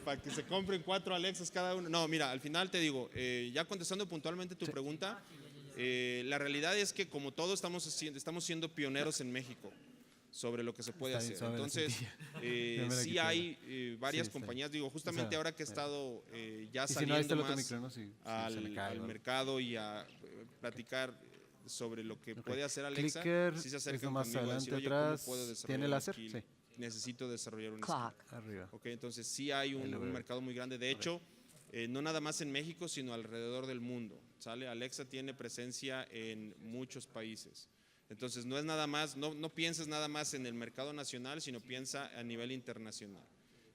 para que se compren 4 Alexas cada uno. No, mira, al final te digo, ya contestando puntualmente tu pregunta, la realidad es que como todo estamos siendo pioneros en México sobre lo que se puede Está bien hacer. suave la Entonces, sentilla. Ya me la sí quité. hay varias Sí, está bien. compañías, digo, justamente O sea, ahora que he estado ya Y si no, ahí está saliendo el otro más micro, ¿no? Si se me cae al o algo. mercado y a platicar sobre lo que Ok. puede hacer Alexa, Clicker sí se es acercan más conmigo a decir, adelante, oye, ¿cómo atrás. puedo desarrollar ¿Tiene un láser? skill? Sí. Necesito desarrollar un skill. Clock. Arriba. Ok, entonces sí hay un mercado muy grande. De hecho, no nada más en México, sino alrededor del mundo. ¿Sale? Alexa tiene presencia en muchos países. Entonces no es nada más, no pienses nada más en el mercado nacional, sino piensa a nivel internacional.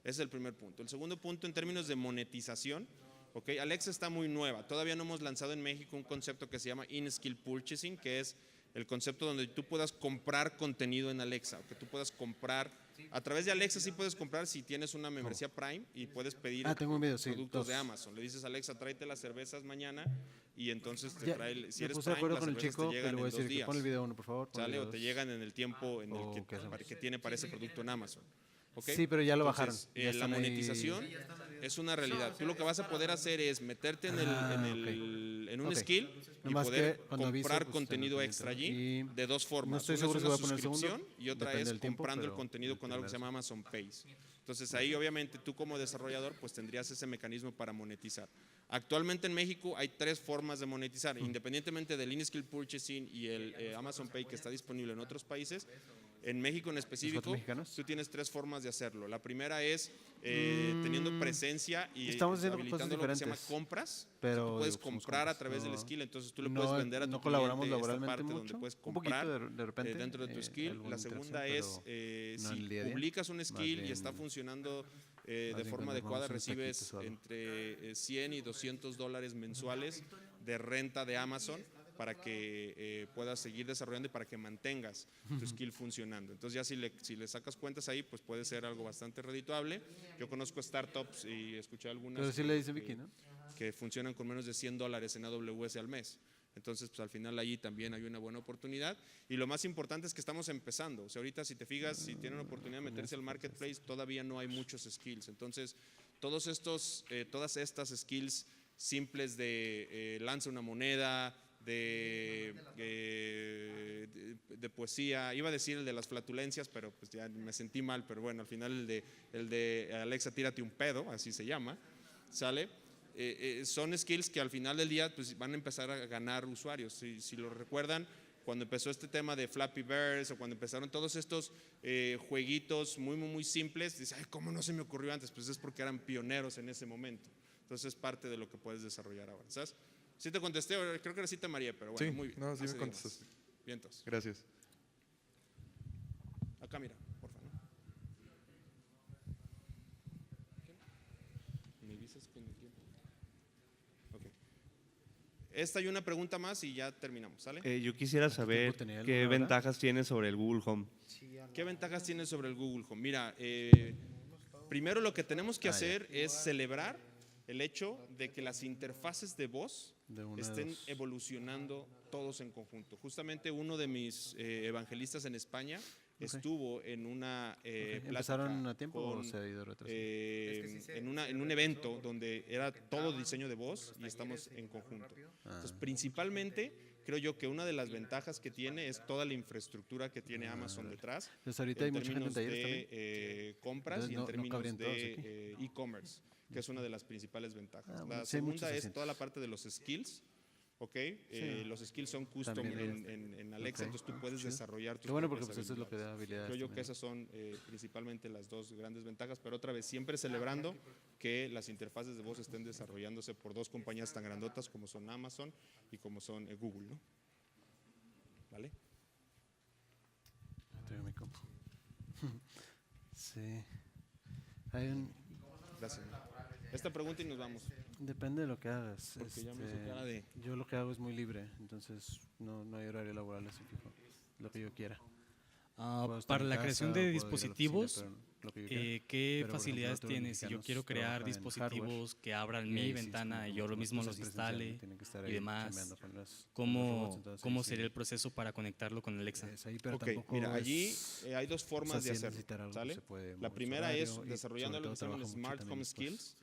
Ese es el primer punto. El segundo punto, en términos de monetización, ok, Alexa está muy nueva. Todavía no hemos lanzado en México un concepto que se llama In-Skill Purchasing, que es el concepto donde tú puedas comprar contenido en Alexa, que tú puedas comprar, a través de Alexa sí puedes comprar si tienes una membresía Prime y puedes pedir Tengo un video, sí, productos de 2. Amazon. Le dices, Alexa, tráete las cervezas mañana y entonces te Ya, trae, si me eres puse de Prime, acuerdo las con el cervezas chico, te que llegan le voy a en 2 decir que días. pon el video uno, por favor. pon el ¿Sale? video O te dos. llegan en el tiempo en el ¿qué hacemos? que tiene para ese producto en Amazon. ¿Ok? Sí, pero ya lo Entonces, bajaron. Ya la están ahí. monetización es una realidad. Tú lo que vas a poder hacer es meterte en un Ok. skill y Nomás poder que cuando avise, comprar pues, contenido estén extra pendientes, allí ¿no? Y de dos formas. no estoy Una seguro es si una voy a poner el segundo, suscripción y otra depende es del tiempo, comprando el pero contenido el con algo que se primero llama Amazon Pays. Entonces ahí obviamente tú como desarrollador pues tendrías ese mecanismo para monetizar. Actualmente en México hay 3 formas de monetizar, independientemente del In-Skill Purchasing y el Amazon Pay que está disponible en otros países. En México en específico, mexicanos? tú tienes 3 formas de hacerlo. La primera es teniendo presencia y Estamos haciendo habilitando cosas lo que se llama diferentes, compras. pero, Tú puedes digo, somos comprar a compas, través del no- skill, entonces tú le no- puedes vender a no tu colaboramos cliente esta laboralmente parte donde mucho, puedes un poquito comprar de repente, dentro de tu skill. alguna La segunda interacción, es pero no en si el día a día. publicas un Más skill y bien- está funcionando más de bien forma cuando adecuada, armamos unos recibes taquitos o algo. entre $100 y $200 mensuales de renta de Amazon para que puedas seguir desarrollando y para que mantengas tu skill funcionando. Entonces ya si le sacas cuentas ahí, pues puede ser algo bastante redituable. Yo conozco startups y escuché algunas Pero sí le dice Vicky, ¿no? que funcionan con menos de $100 en AWS al mes. Entonces, pues al final allí también hay una buena oportunidad. Y lo más importante es que estamos empezando. O sea, ahorita si te fijas, si tienen oportunidad de meterse al marketplace, todavía no hay muchos skills. Entonces, todas estas skills simples de lanza una moneda, de poesía, iba a decir el de las flatulencias, pero pues ya me sentí mal, pero bueno, al final el de Alexa, tírate un pedo, así se llama, ¿sale? Son skills que al final del día pues, van a empezar a ganar usuarios. Si lo recuerdan, cuando empezó este tema de Flappy Birds o cuando empezaron todos estos jueguitos muy simples, dice, ay, ¿cómo no se me ocurrió antes? Pues es porque eran pioneros en ese momento. Entonces es parte de lo que puedes desarrollar ahora, ¿sabes? Sí te contesté, creo que ahora sí te mareé, pero bueno, Sí, muy bien. no, sí me seguimos. contestaste. Bien, entonces. Gracias. Acá mira, por favor. ¿Me avisas con el tiempo? Ok. Esta y una pregunta más y ya terminamos, ¿sale? Yo quisiera saber tenía qué alguna hora? ventajas tiene sobre el Google Home. ¿Qué ventajas tiene sobre el Google Home? Mira, primero lo que tenemos que hacer es celebrar el hecho de que las interfaces de voz De una de estén dos. evolucionando todos en conjunto. Justamente uno de mis evangelistas en España estuvo en una plática ¿Empezaron a tiempo o con, se ha ido retrasando? en un evento donde era todo diseño de voz y estamos en conjunto. Entonces, principalmente, creo yo que una de las ventajas que tiene es toda la infraestructura que tiene Amazon detrás. Pues ahorita hay En mucha gente en términos talleres de compras Entonces, y en no términos cabrían todos de e-commerce, que es una de las principales ventajas. Ah, bueno, La sí hay muchos segunda es asientos. toda la parte de los skills. ¿Ok? Los skills son custom También en Alexa, Ok, entonces tú puedes chido. desarrollar tus Qué bueno, porque propias pues eso es lo que da habilidades. habilidades. Creo yo que también. esas son principalmente las dos grandes ventajas, pero otra vez siempre celebrando que las interfaces de voz estén desarrollándose por dos compañías tan grandotas como son Amazon y como son Google, ¿no? ¿Vale? Traigo mi compu. Sí. Hay un, Gracias. Esta pregunta y nos vamos. depende de lo que hagas. Porque ya me hizo cara de- Yo lo que hago es muy libre, entonces no hay horario laboral así fijo. Lo que yo quiera. Puedo estar Para en la casa creación o de puedo ir a la oficina, dispositivos, pero lo que yo quiera. ¿qué Pero, por facilidades ejemplo, todos los tiene? Si yo mexicanos quiero crear trabajan en dispositivos que abran y mi ahí sí, ventana son y yo lo como mismo cosas los presenciales, instale tienen que estar y ahí demás, chambeando con los robots, ¿cómo entonces ahí sería sí, el proceso para conectarlo con Alexa? es ahí, pero Ok, tampoco mira, allí es- hay dos formas o sea, de sí hacerlo, necesitar algo que ¿sale? se puede La mover su primera horario es y desarrollando sobre lo que se todo llaman trabajo mucho Smart también Home después. Skills,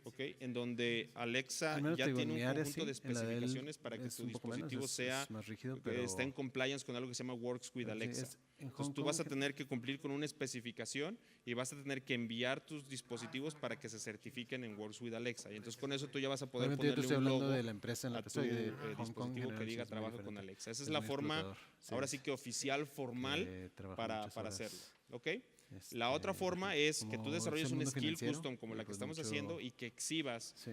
¿ok? En donde Alexa Al menos ya te digo, tiene en un mi área conjunto de sí, en la de él especificaciones para que es tu un poco menos, dispositivo sea es más rígido, pero esté en compliance con algo que se llama Works with pero sí, Alexa. en Entonces Hong tú vas a Kong tener que cumplir con una especificación y vas a tener que enviar tus dispositivos para que se certifiquen en Works with Alexa. Y entonces con eso tú ya vas a poder obviamente yo te ponerle estoy un hablando logo de la empresa en la a que tu estoy, de Hong Kong en dispositivo que general, sí diga es muy trabajo con diferente. Alexa. Esa es Es la muy forma, explotador, sí, ahora sí que oficial, formal, que trabaja para muchas horas. hacerlo. ¿Ok? Este, La otra forma es que tú como desarrolles es el un mundo skill financiero, custom como la que pues estamos mucho- haciendo y que exhibas Sí.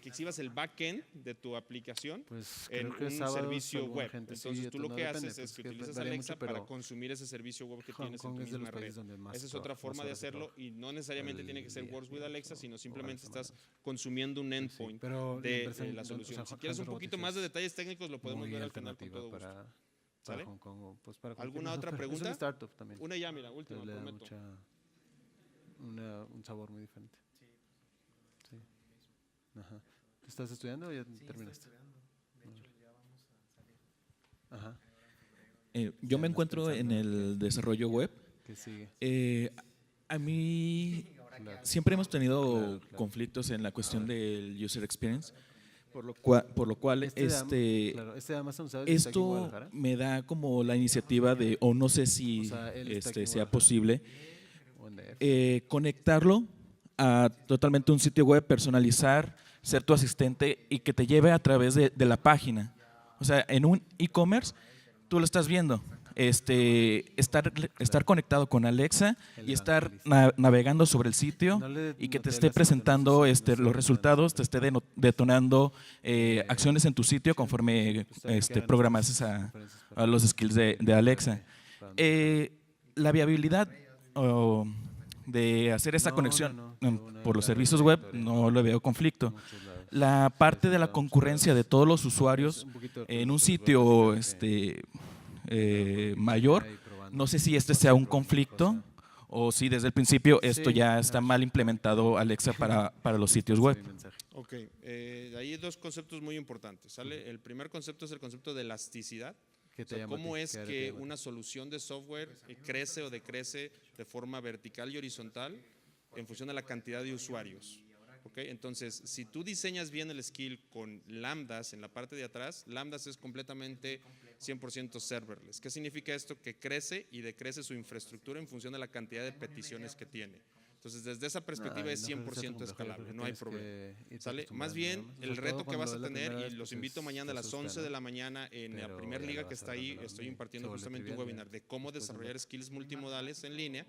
que exhibas el backend de tu aplicación Pues en creo que un sábados servicio alguna web. gente sí, Entonces tú lo no que depende, haces pues, es que que utilizas varía Alexa mucho, para pero consumir ese servicio web que Hong tienes en Kong tu es de los misma red. países donde más Esa es otra trabajo, forma más de horas de hacerlo trabajo y no necesariamente al tiene que ser día, Works with Alexa, o sino a la simplemente semana. estás consumiendo un endpoint pero la de empresa en la donde- solución. o sea, Si quieres un Hanson poquito Robotics más de es detalles técnicos lo podemos muy ver al final con alternativa todo gusto. para ¿Sale? Hong Kong, o, pues para cualquier ¿Alguna cosa, otra pero pregunta? Es un startup también. Una ya, mira, última, Entonces le da prometo. un sabor muy diferente. Sí. Ajá. ¿Tú estás estudiando o ya terminaste? Ajá. Yo Ya me andas encuentro en pensando el desarrollo web. ¿Qué sigue? A mí Claro. siempre hemos tenido Claro, claro. conflictos en la cuestión del user experience, por lo cual Este Amazon, ¿sabes? si está aquí en esto Guadalajara? me da como la iniciativa de, o no sé si O sea, él está aquí en sea Guadalajara. posible, ¿O en DF? conectarlo a totalmente un sitio web, personalizar, ser tu asistente y que te lleve a través de la página. O sea, en un e-commerce tú lo estás viendo. Estar conectado con Alexa y estar navegando sobre el sitio No le y que te noté esté las presentando actualizaciones, no sé los qué resultados, te esté detonando acciones en tu sitio Pues conforme ahí quedan programas estas conferencias a para- los skills de Alexa. La viabilidad de hacer esta No, conexión no, por los la servicios web trayectoria. no lo veo conflicto. Muchos lados. La parte de la Muchos concurrencia de lados. todos los Es usuarios un poquito de en un productos sitio web que- mayor, ahí probando, no sé si cosa sea un por conflicto cosa. o si desde el principio esto Sí, ya está claro. mal implementado Alexa para los sitios Este web. es mi mensaje. Ok, hay dos conceptos muy importantes, ¿sale? El primer concepto es el concepto de elasticidad. ¿Qué O te sea, llama a ¿cómo ti? es ¿Qué área te que llama a ti? una solución de software crece o decrece de forma vertical y horizontal en función de la cantidad de usuarios? ¿Ok? Entonces, si tú diseñas bien el skill con lambdas en la parte de atrás, lambdas es completamente 100% serverless. ¿Qué significa esto? Que crece y decrece su infraestructura en función de la cantidad de peticiones que tiene. Entonces, desde esa perspectiva Ay, es no creo que sea 100% tan complejo, escalable, porque no hay tienes problema. que irte ¿Sale? Más acostumbrando bien, nada más. el Sobre reto todo que vas a cuando es la tener, primera y vez, los pues, invito mañana a te las asusta, 11 de ¿no? la mañana en la Pero primera ya liga le que vas está ahí, agarrando estoy la impartiendo onda. justamente un Trivial, webinar de cómo después de desarrollar empezar. skills multimodales en línea.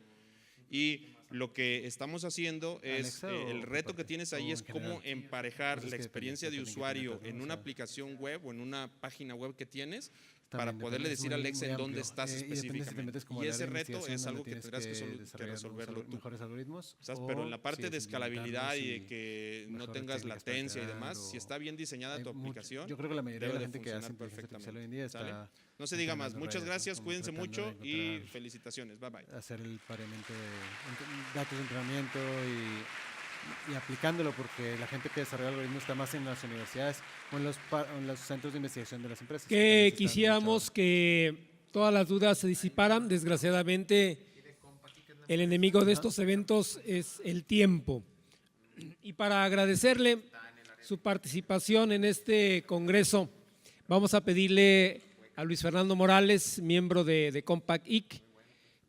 Y Lo que estamos haciendo es, ¿Alexa o el reto que aparte? tienes ahí ¿O es en general? cómo emparejar Pues es la que experiencia de depende de usuario internet, en ¿no? O una sea, aplicación web o en una página web que tienes para también poderle depende, es decir a muy- Alexa muy en dónde amplio. estás Y depende si te específicamente. metes como Y al ese área de reto es investigación algo donde que tienes tendrás que desarrollar resolverlo tú. mejores algoritmos. ¿Sabes? Pero en la o parte si de es escalabilidad y de implementarlos que no mejores tengas técnicas para latencia y crear, demás, o si está bien diseñada hay tu mucho- aplicación, yo creo que la mayoría de debe la gente que hace funcionar inteligencia artificial hoy en perfectamente, día ¿sale? está No se diga más. entrenando Muchas redes, ¿no? gracias, Como cuídense tratando mucho de y encontrar- felicitaciones. Bye bye. hacer el pareamiento de datos de entrenamiento y aplicándolo, porque la gente que desarrolla algoritmos está más en las universidades o en los centros de investigación de las empresas. Que también se quisiéramos están que todas las dudas se disiparan. Desgraciadamente, el enemigo de estos eventos es el tiempo. Y para agradecerle su participación en este congreso, vamos a pedirle a Luis Fernando Morales, miembro de Compact IC,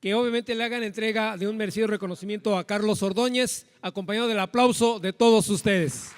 que obviamente le hagan entrega de un merecido reconocimiento a Carlos Ordóñez, acompañado del aplauso de todos ustedes.